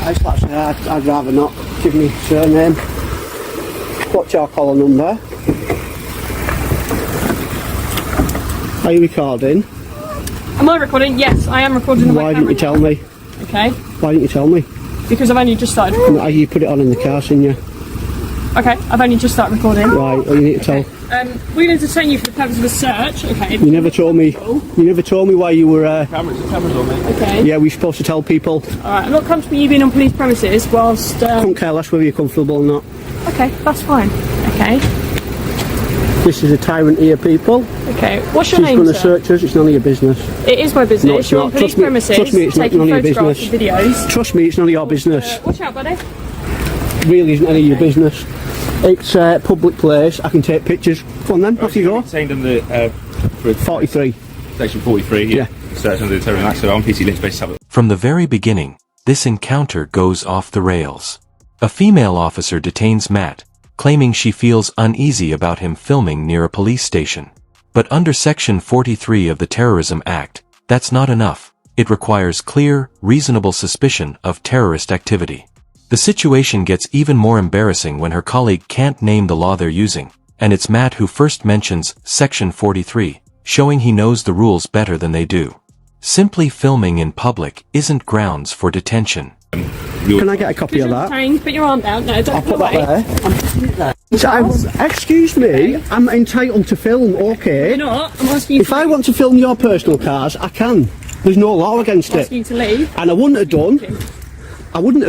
I'd rather not. Give me surname. What's your collar number? Are you recording? Am I recording? Yes, I am recording on my camera. Why didn't you tell me? Okay. Why didn't you tell me? Because I've only just started recording. You put it on in the car, didn't you? Okay, I've only just started recording. Right, well you need to tell. We're going to detain you for the purpose of a search. Okay. You never told me. You never told me why you were. Cameras on me. Okay. Yeah, we're supposed to tell people. Alright, I'm not comfortable you being on police premises whilst. Couldn't care less whether you're comfortable or not. Okay, that's fine. Okay. This is a tyrant here, people. Okay. What's your She's name, going to sir? search us. It's none of your business. It is my business. No, it's You're not. on police Trust me, premises. trust me, it's not taking none of your photographs business. and videos. Trust me, it's none of your business. Watch out, buddy. Really isn't any of your business. It's a public place. I can take pictures. Come on then, off you go. Detained under 43. Section 43. Yeah. Search under the Terrorism Act. So on PC Lynch based. From the very beginning, this encounter goes off the rails. A female officer detains Matt, claiming she feels uneasy about him filming near a police station. But under Section 43 of the Terrorism Act, that's not enough. It requires clear, reasonable suspicion of terrorist activity. The situation gets even more embarrassing when her colleague can't name the law they're using, and it's Matt who first mentions Section 43, showing he knows the rules better than they do. Simply filming in public isn't grounds for detention. Can I get a copy of that? Detained, put your arm down. No, don't I'll put away. that there. Excuse me, I'm entitled to film, okay? You're not. I'm asking you If I want to film your personal cars, I can. There's no law against I'm it. asking you to leave. And I wouldn't have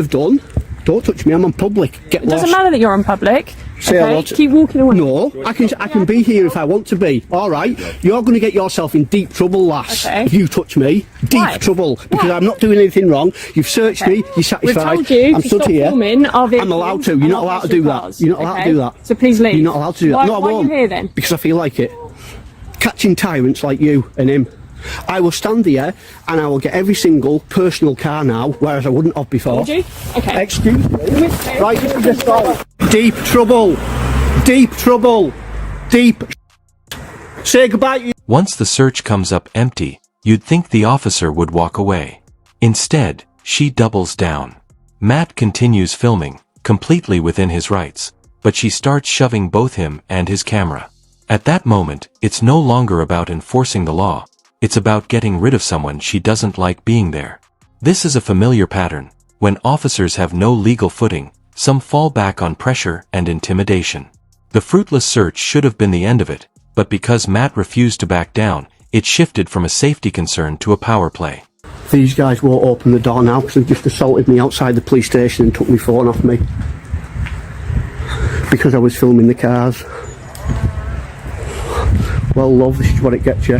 done. Don't touch me, I'm on public. Get It lost. doesn't matter that you're on public. Say okay? hello to- Keep walking away. No, I can be here if I want to be. All right, you're going to get yourself in deep trouble, lass. Okay. If you touch me, deep Why? trouble because Why? I'm not doing anything wrong. You've searched me. You're satisfied. We've told you I'm to stood stop here. filming our vehicles I'm allowed to. You're and not our allowed to do that. cars. You're not allowed to do that. So please leave. You're not allowed to do that. Why, No, I why won't. are you here then? Because I feel like it. Catching tyrants like you and him. I will stand here and I will get every single personal car now, whereas I wouldn't have before. Would you? Okay. Excuse me. Right, this is the start. Deep trouble. Deep trouble. Deep. Say goodbye. Once the search comes up empty, you'd think the officer would walk away. Instead, she doubles down. Matt continues filming, completely within his rights, but she starts shoving both him and his camera. At that moment, it's no longer about enforcing the law. It's about getting rid of someone she doesn't like being there. This is a familiar pattern. When officers have no legal footing, some fall back on pressure and intimidation. The fruitless search should have been the end of it, but because Matt refused to back down, it shifted from a safety concern to a power play. These guys won't open the door now because they've just assaulted me outside the police station and took my phone off me. Because I was filming the cars. Well, love, this is what it gets you.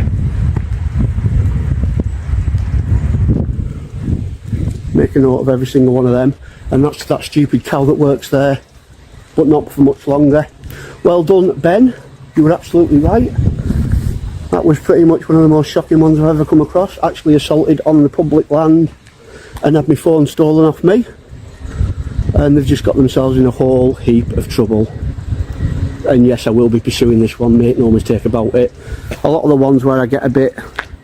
Make a note of every single one of them, and that's that stupid cow that works there, but not for much longer. Well done, Ben, you were absolutely right. That was pretty much one of the most shocking ones I've ever come across. Actually assaulted on the public land and had my phone stolen off me, and they've just got themselves in a whole heap of trouble. And yes, I will be pursuing this one, make no mistake about it. A lot of the ones where I get a bit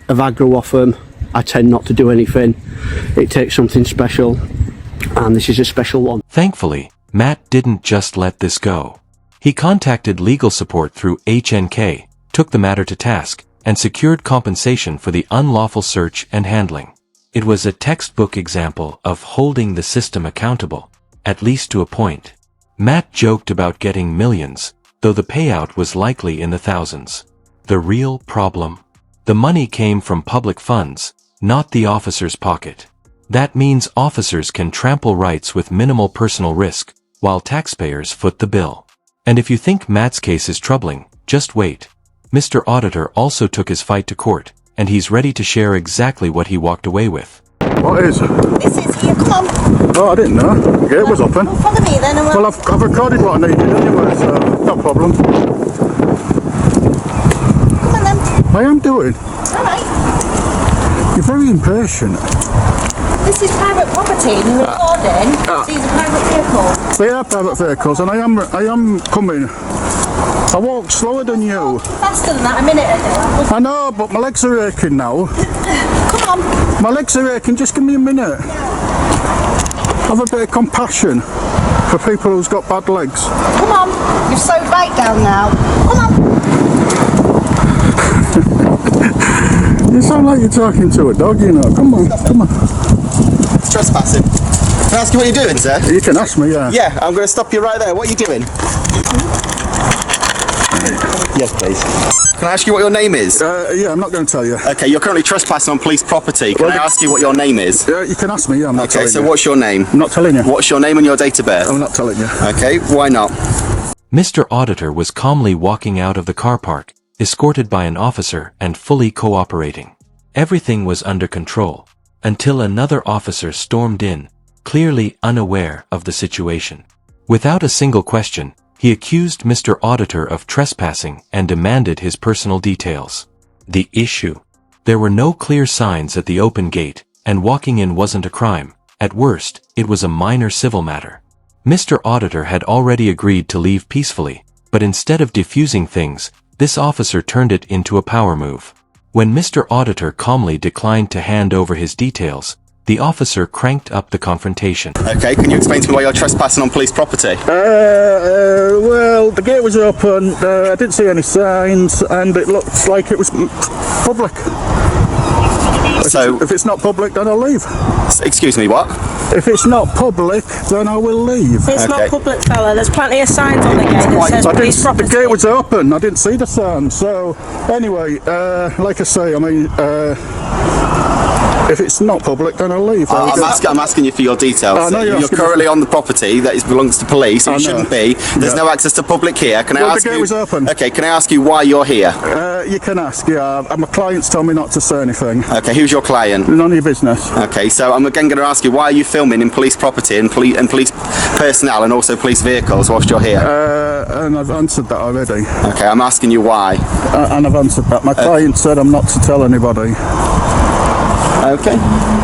of aggro off them, I tend not to do anything. It takes something special, and this is a special one. Thankfully, Matt didn't just let this go. He contacted legal support through HNK, took the matter to task, and secured compensation for the unlawful search and handling. It was a textbook example of holding the system accountable, at least to a point. Matt joked about getting millions, though the payout was likely in the thousands. The real problem? The money came from public funds, not the officer's pocket. That means officers can trample rights with minimal personal risk, while taxpayers foot the bill. And if you think Matt's case is troubling, just wait. Mr. Auditor also took his fight to court, and he's ready to share exactly what he walked away with. What is? This is here, come on. Oh, I didn't know. The gate was open. Well, follow me then. Well, I've recorded what I needed anyway, so no problem. Come on then. I am doing. Alright. You're very impatient. This is private property and you're recording. These are private vehicles. They are private vehicles, and I am coming. I walked slower than you. Faster than that a minute ago. I know, but my legs are aching now. Come on. My legs are aching, just give me a minute. have a bit of compassion for people who's got bad legs. Come on, you've sewed bait down now. Come on. You sound like you're talking to a dog, you know. Come on, come on. It's trespassing. Can I ask you what you're doing, sir? You can ask me, yeah. Yeah, I'm going to stop you right there. What are you doing? Yes, please. Can I ask you what your name is? Yeah, I'm not going to tell you. Okay, you're currently trespassing on police property. Can I ask you what your name is? You can ask me, yeah, I'm not telling you. Okay, so what's your name? I'm not telling you. What's your name and your date of birth? I'm not telling you. Okay, why not? Mr. Auditor was calmly walking out of the car park, escorted by an officer and fully cooperating. Everything was under control, until another officer stormed in, clearly unaware of the situation. Without a single question, he accused Mr. Auditor of trespassing and demanded his personal details. The issue? There were no clear signs at the open gate, and walking in wasn't a crime. At worst, it was a minor civil matter. Mr. Auditor had already agreed to leave peacefully, but instead of diffusing things, this officer turned it into a power move. When Mr. Auditor calmly declined to hand over his details, the officer cranked up the confrontation. Okay, can you explain to me why you're trespassing on police property? Well, the gate was open, I didn't see any signs, and it looked like it was public. So, If it's not public, then I'll leave. excuse me, what? If it's not public, then I will leave. It's not Okay. public, fella. There's plenty of signs on the gate that says police property. The gate was open, I didn't see the sign. So, anyway, like I say, I mean, if it's not public, then I'll leave. I'm asking you for your details. I know you're asking currently on the property that belongs to police. I It know. shouldn't be. There's no access to public here. Can I Well, ask the gate you? was open. Okay, can I ask you why you're here? You can ask, yeah. My clients told me not to say anything. Okay, who's your client? None of your business. Okay, so I'm again going to ask you, why are you filming in police property and police personnel and also police vehicles whilst you're here? And I've answered that already. Okay, I'm asking you why. And I've answered that. My client said I'm not to tell anybody. Okay,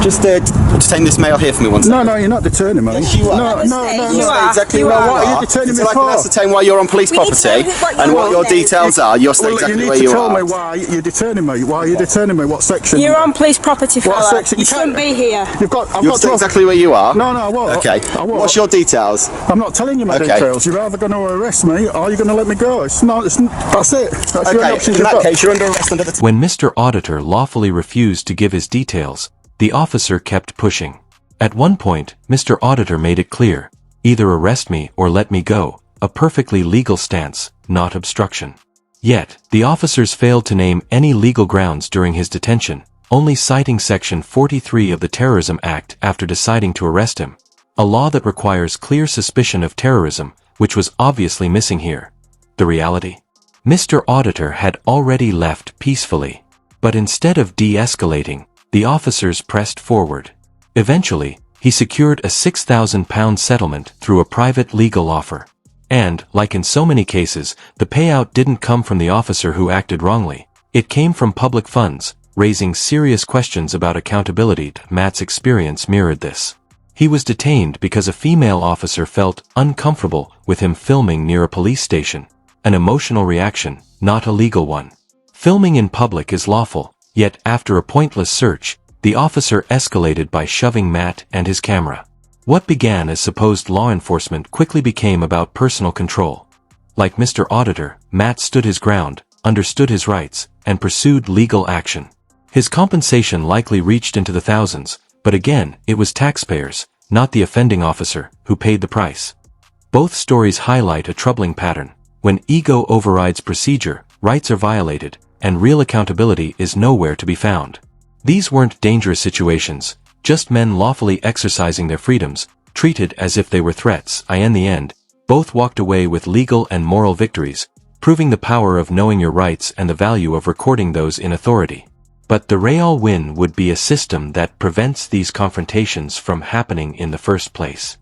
just detain this male here for me one second. No, you're not detaining me. Yes, you are. No, You Say are. exactly You what are. you What are you are. detaining me Until I can for? ascertain why you're on police We need to property know what and you what are your then. details are, you'll say Well, exactly you where need to you tell are. me why you're detaining me. Why are you detaining me? What section? You're on police property, What fella. section? You You shouldn't can't- be here. I've You'll got say 12 exactly where you are? No, I won't. Okay, I won't. what's your details? I'm not telling you my Okay. details. You're either going to arrest me or you're going to let me go. That's it. That's the only Okay, options in you've that got. case, you're under arrest under the... When Mr. Auditor lawfully refused to give his details, the officer kept pushing. At one point, Mr. Auditor made it clear, either arrest me or let me go, a perfectly legal stance, not obstruction. Yet, the officers failed to name any legal grounds during his detention, only citing Section 43 of the Terrorism Act after deciding to arrest him, a law that requires clear suspicion of terrorism, which was obviously missing here. The reality? Mr. Auditor had already left peacefully, but instead of de-escalating, the officers pressed forward. Eventually, he secured a £6,000 settlement through a private legal offer. And, like in so many cases, the payout didn't come from the officer who acted wrongly. It came from public funds, raising serious questions about accountability. Matt's experience mirrored this. He was detained because a female officer felt uncomfortable with him filming near a police station. An emotional reaction, not a legal one. Filming in public is lawful, yet after a pointless search, the officer escalated by shoving Matt and his camera. What began as supposed law enforcement quickly became about personal control. Like Mr. Auditor, Matt stood his ground, understood his rights, and pursued legal action. His compensation likely reached into the thousands, but again, it was taxpayers, not the offending officer, who paid the price. Both stories highlight a troubling pattern. When ego overrides procedure, rights are violated, and real accountability is nowhere to be found. These weren't dangerous situations, just men lawfully exercising their freedoms, treated as if they were threats. In the end, both walked away with legal and moral victories, proving the power of knowing your rights and the value of recording those in authority. But the real win would be a system that prevents these confrontations from happening in the first place.